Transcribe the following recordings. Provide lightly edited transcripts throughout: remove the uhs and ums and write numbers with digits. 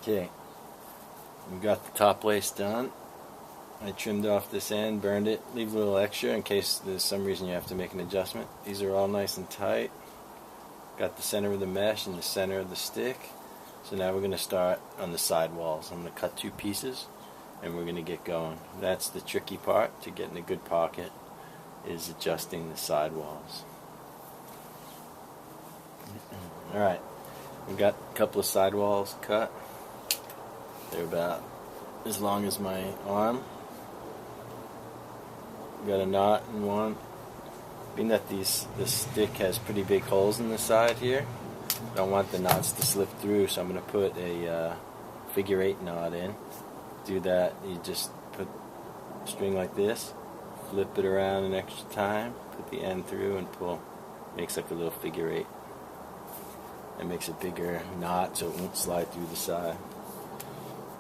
Okay, we got the top lace done. I trimmed off this end, burned it, leave a little extra in case there's some reason you have to make an adjustment. These are all nice and tight. Got the center of the mesh and the center of the stick. So now we're going to start on the side walls. I'm going to cut 2 pieces and we're going to get going. That's the tricky part to getting a good pocket, is adjusting the side walls. Alright, we got a couple of side walls cut. They're about as long as my arm. Got a knot in one. Being that this stick has pretty big holes in the side here, I don't want the knots to slip through, so I'm going to put a figure 8 knot in. Do that, you just put a string like this, flip it around an extra time, put the end through and pull. Makes like a little figure 8. It makes a bigger knot so it won't slide through the side.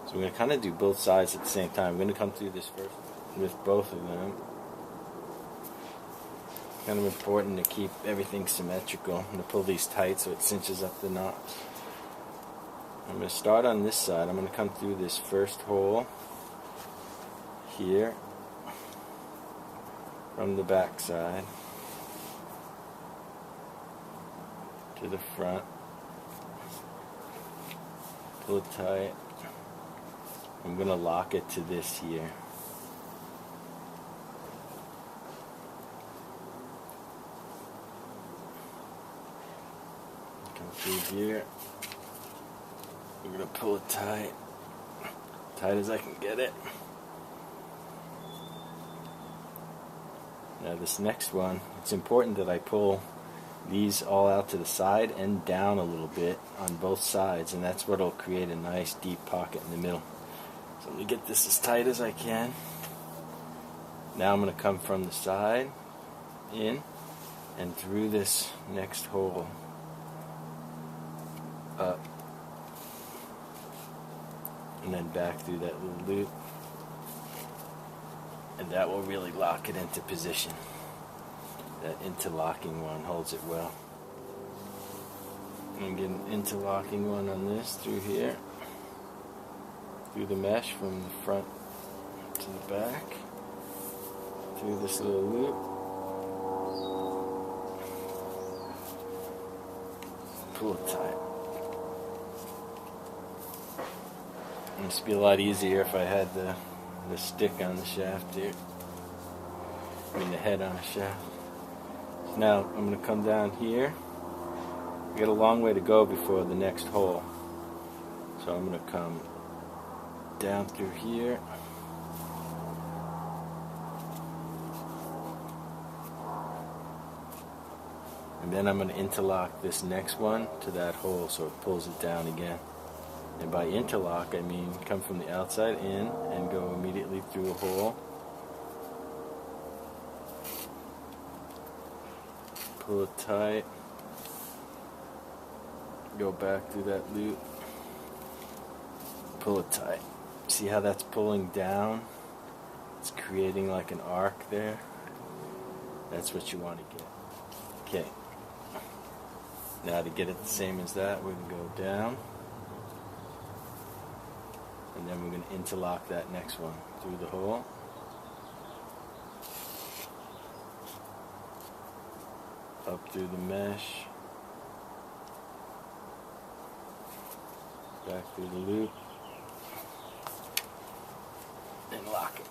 So we're going to kind of do both sides at the same time. We're going to come through this first with both of them. Kind of important to keep everything symmetrical. I'm going to pull these tight so it cinches up the knots. I'm going to start on this side. I'm going to come through this first hole here from the back side to the front. Pull it tight. I'm going to lock it to this here. Come through here. I'm going to pull it tight as I can get it. Now this next one, it's important that I pull these all out to the side and down a little bit on both sides, and that's what will create a nice deep pocket in the middle. So let me get this as tight as I can. Now I'm going to come from the side in and through this next hole up and then back through that little loop, and that will really lock it into position. That interlocking one holds it well. I'm getting an interlocking one on this through here, through the mesh from the front to the back, through this little loop. Pull it tight. This would be a lot easier if I had the stick on the shaft here. I mean the head on the shaft. So now I'm going to come down here. We got a long way to go before the next hole. So I'm going to come down through here. And then I'm going to interlock this next one to that hole so it pulls it down again. And by interlock, I mean come from the outside in and go immediately through a hole. Pull it tight. Go back through that loop. Pull it tight. See how that's pulling down? It's creating like an arc there. That's what you want to get. Okay. Now to get it the same as that, we're going to go down. And then we're going to interlock that next one through the hole. Up through the mesh. Back through the loop. And lock it.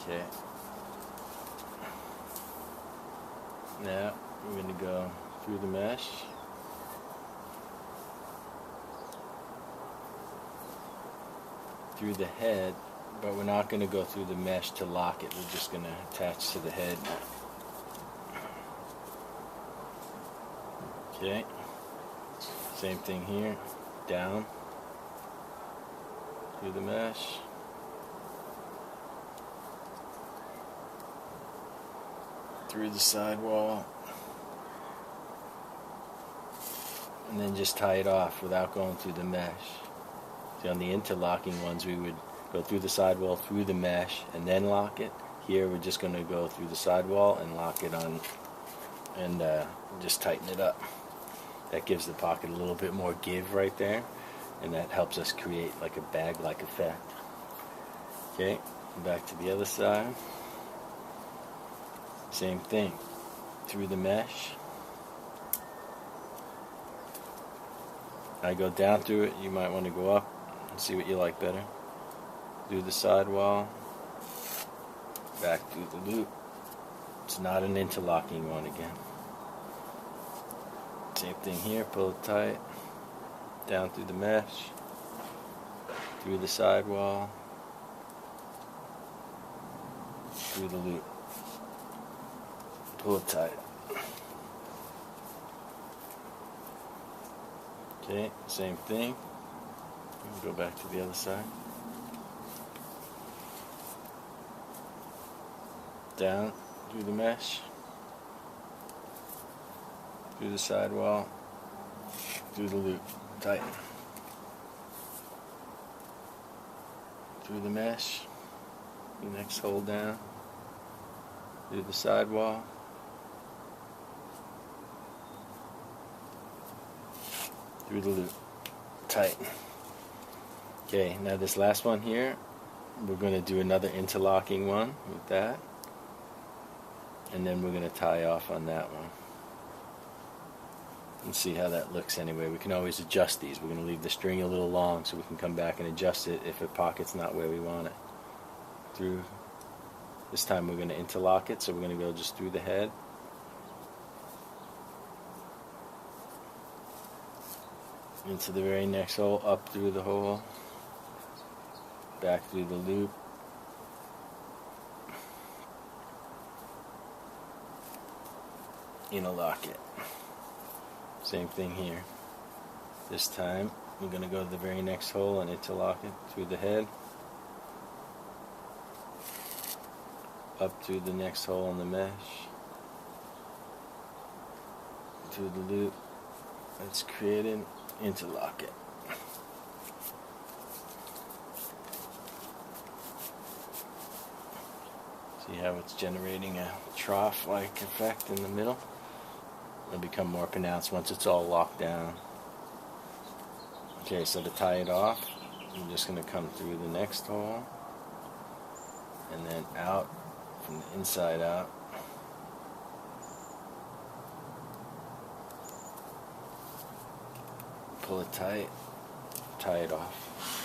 Okay. Now we're going to go through the mesh. Through the head, but we're not going to go through the mesh to lock it. We're just going to attach to the head. Okay. Same thing here. Down. Through the mesh. Through the sidewall. And then just tie it off without going through the mesh. See, on the interlocking ones we would go through the sidewall, through the mesh, and then lock it. Here we're just going to go through the sidewall and lock it on and just tighten it up. That gives the pocket a little bit more give right there, and that helps us create like a bag-like effect. Okay, back to the other side. Same thing, through the mesh. I go down through it, you might want to go up and see what you like better. Through the sidewall, back through the loop. It's not an interlocking one again. Same thing here, pull it tight, down through the mesh, through the sidewall, through the loop. Pull it tight. Okay, same thing. Go back to the other side. Down through the mesh, through the sidewall, through the loop. Tighten. Through the mesh, the next hole down, through the sidewall, through the loop. Tighten. Okay, now this last one here, we're going to do another interlocking one with that, and then we're going to tie off on that one and see how that looks. Anyway, we can always adjust these. We're going to leave the string a little long so we can come back and adjust it if a pocket's not where we want it. Through this time we're going to interlock it, so we're going to go just through the head, into the very next hole, up through the hole, back through the loop, interlock it. Same thing here. This time we're going to go to the very next hole and interlock it through the head, up through the next hole in the mesh, through the loop that's created, interlock it. See how it's generating a trough-like effect in the middle? It'll become more pronounced once it's all locked down. Okay, so to tie it off, I'm just going to come through the next hole and then out from the inside out. Pull it tight, tie it off.